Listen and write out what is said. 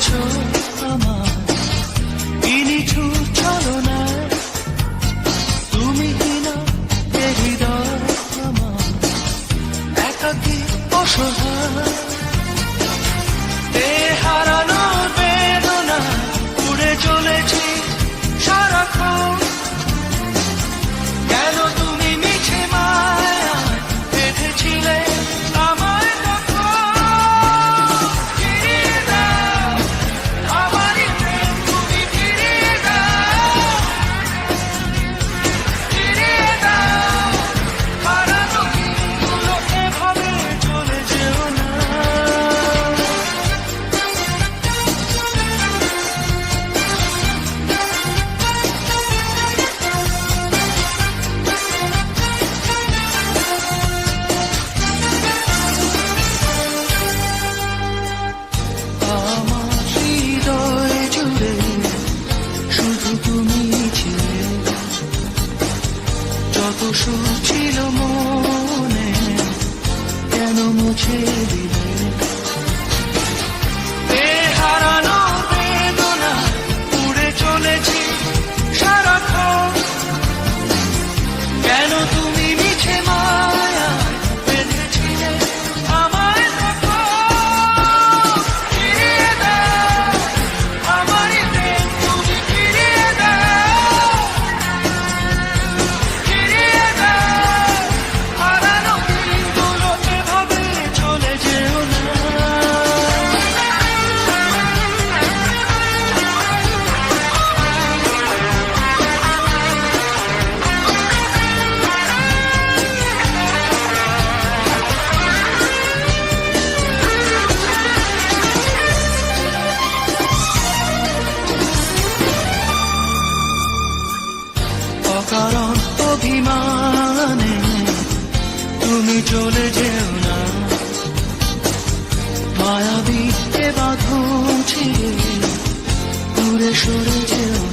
করেছো আমার এই নিঠুর ছলনায়, তুমি কিনা এ হৃদয় আমার একাকী অসহায়। এ হারানোর বেদনা উড়ে চলেছি সারাক্ষণ, কেন তুমি মিছে মায়ায় বেঁধেছিলে আমায় তখন। ফিরিয়ে দাও আমারই প্রেম, তুমি ফিরিয়ে দাও, ফিরিয়ে দাও হারানো দিনগুলো, এভাবে চলে যেও না। আমার হৃদয় জুড়ে শুধু তুমি ছিলে, যত সুখ ছিল মনে কেন মুছে দিলে। এ হারানোর বেদনা উড়ে চলেছি সারাক্ষণ, কেন তুমি মিছে মায়ায় বেঁধেছিলে আমায় তখন। ফিরিয়ে দাও আমারই প্রেম, তুমি ফিরিয়ে দাও, ফিরিয়ে দাও হারানো দিনগুলো, এভাবে চলে যেও না। অকারণ অভিমানে তুমি চলে যেও না, মায়াবী এ বাঁধন ছিঁড়ে দূরে সরে যেও